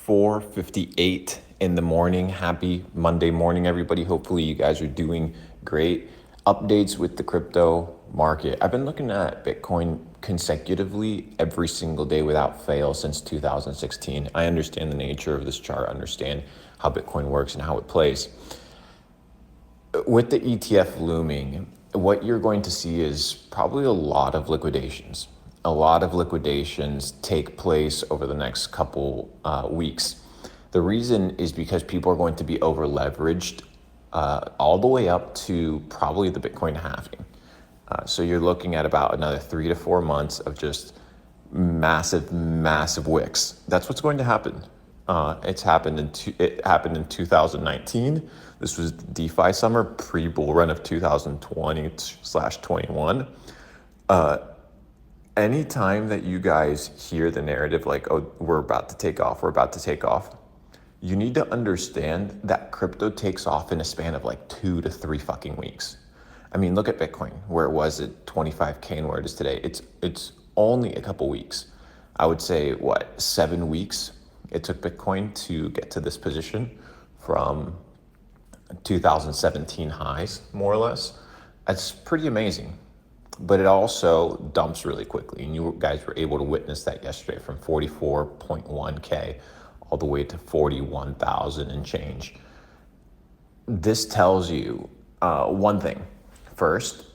4:58 in the morning. Happy Monday morning, everybody. Hopefully you guys are doing great. Updates with the crypto market. I've been looking at Bitcoin consecutively every single day without fail since 2016. I understand the nature of this chart, understand how Bitcoin works and how it plays. With the ETF looming, what you're going to see is probably a lot of liquidations. A lot of liquidations take place over the next couple weeks. The reason is because people are going to be over leveraged all the way up to probably the Bitcoin halving. So you're looking at about another 3 to 4 months of just massive wicks. That's what's going to happen. It happened in 2019. This was DeFi summer, pre-bull run of 2020/21. Anytime that you guys hear the narrative like, oh, we're about to take off, you need to understand that crypto takes off in a span of like 2 to 3 fucking weeks. I mean, look at Bitcoin, where it was at 25K and where it is today. It's only a couple weeks. I would say, 7 weeks it took Bitcoin to get to this position from 2017 highs, more or less. That's pretty amazing. But it also dumps really quickly. And you guys were able to witness that yesterday from 44.1K all the way to 41,000 and change. This tells you one thing. First,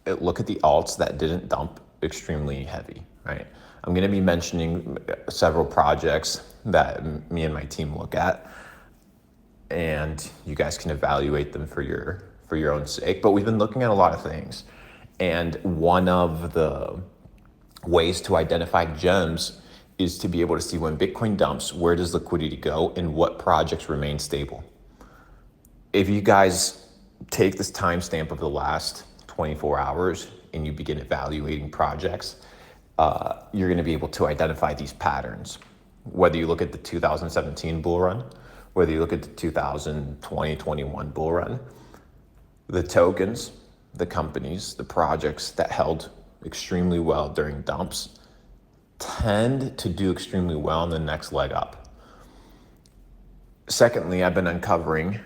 look at the alts that didn't dump extremely heavy, right? I'm going to be mentioning several projects that me and my team look at, and you guys can evaluate them for your own sake. But we've been looking at a lot of things, and one of the ways to identify gems is to be able to see when Bitcoin dumps, where does liquidity go and what projects remain stable. If you guys take this timestamp of the last 24 hours and you begin evaluating projects, you're going to be able to identify these patterns. Whether you look at the 2017 bull run, whether you look at the 2020-21 bull run, the tokens, the companies, the projects that held extremely well during dumps tend to do extremely well in the next leg up. Secondly, I've been uncovering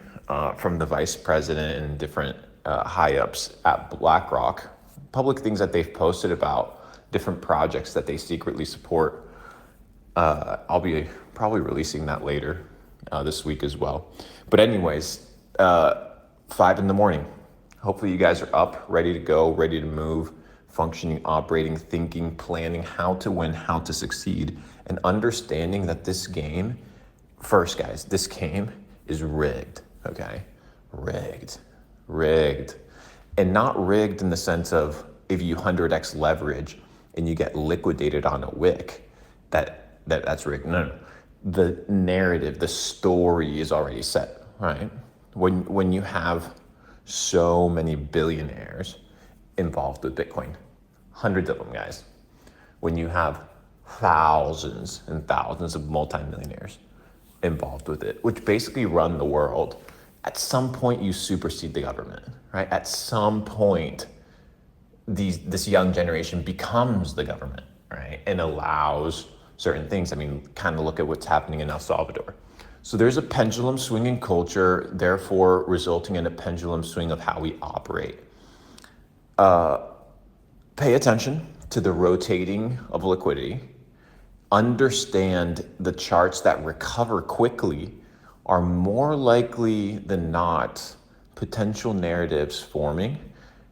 from the vice president and different high-ups at BlackRock, public things that they've posted about different projects that they secretly support. I'll be probably releasing that later this week as well. But anyways, 5 in the morning. Hopefully you guys are up, ready to go, ready to move, functioning, operating, thinking, planning how to win, how to succeed, and understanding that this game, first guys, this game is rigged, okay? Rigged. And not rigged in the sense of if you 100x leverage and you get liquidated on a wick, that's rigged. No. The narrative, the story is already set, right? When you have so many billionaires involved with Bitcoin, hundreds of them, guys. When you have thousands and thousands of multimillionaires involved with it, which basically run the world, at some point you supersede the government, right? At some point, this young generation becomes the government, right? And allows certain things. I mean, kind of look at what's happening in El Salvador. So there's a pendulum swing in culture, therefore resulting in a pendulum swing of how we operate. Pay attention to the rotating of liquidity. Understand the charts that recover quickly are more likely than not potential narratives forming,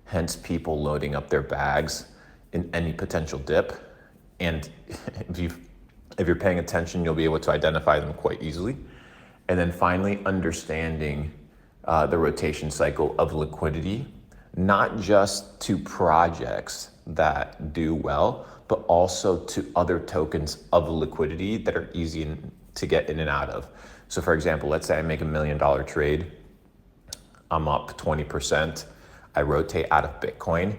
hence people loading up their bags in any potential dip. And if you're paying attention, you'll be able to identify them quite easily. And then finally, understanding the rotation cycle of liquidity, not just to projects that do well, but also to other tokens of liquidity that are easy to get in and out of. So for example, let's say I make $1 million trade, I'm up 20%, I rotate out of Bitcoin.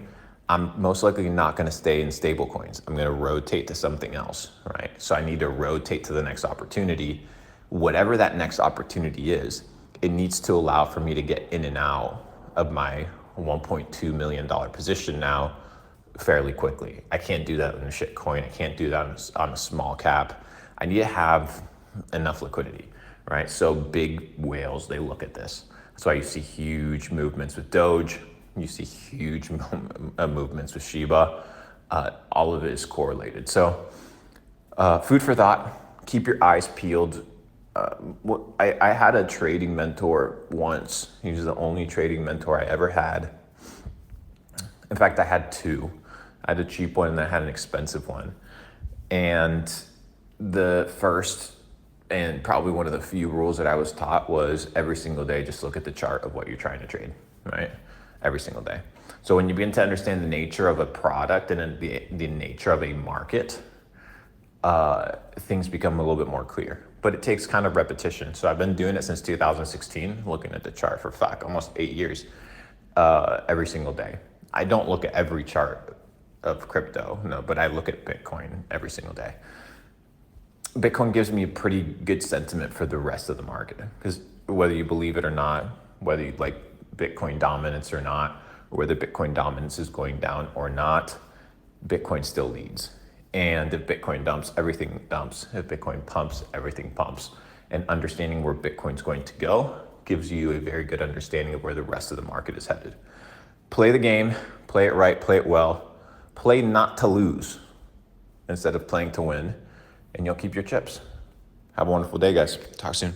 I'm most likely not going to stay in stable coins. I'm going to rotate to something else, right? So I need to rotate to the next opportunity. Whatever that next opportunity is, it needs to allow for me to get in and out of my $1.2 million position now fairly quickly. I can't do that in a shit coin. I can't do that on a small cap. I need to have enough liquidity, right? So big whales, they look at this. That's why you see huge movements with Doge. You see huge movements with Shiba. All of it is correlated. So food for thought, keep your eyes peeled. I had a trading mentor once. He was the only trading mentor I ever had. In fact, I had two. I had a cheap one and I had an expensive one. And the first and probably one of the few rules that I was taught was every single day, just look at the chart of what you're trying to trade, right? Every single day. So when you begin to understand the nature of a product and the nature of a market, things become a little bit more clear. But it takes kind of repetition. So I've been doing it since 2016, looking at the chart for almost 8 years, every single day. I don't look at every chart of crypto, no, but I look at Bitcoin every single day. Bitcoin gives me a pretty good sentiment for the rest of the market, because whether you believe it or not, whether you like Bitcoin dominance or not, or whether Bitcoin dominance is going down or not, Bitcoin still leads. And if Bitcoin dumps, everything dumps. If Bitcoin pumps, everything pumps. And understanding where Bitcoin's going to go gives you a very good understanding of where the rest of the market is headed. Play the game, play it right, play it well, play not to lose instead of playing to win, and you'll keep your chips. Have a wonderful day, guys. Talk soon.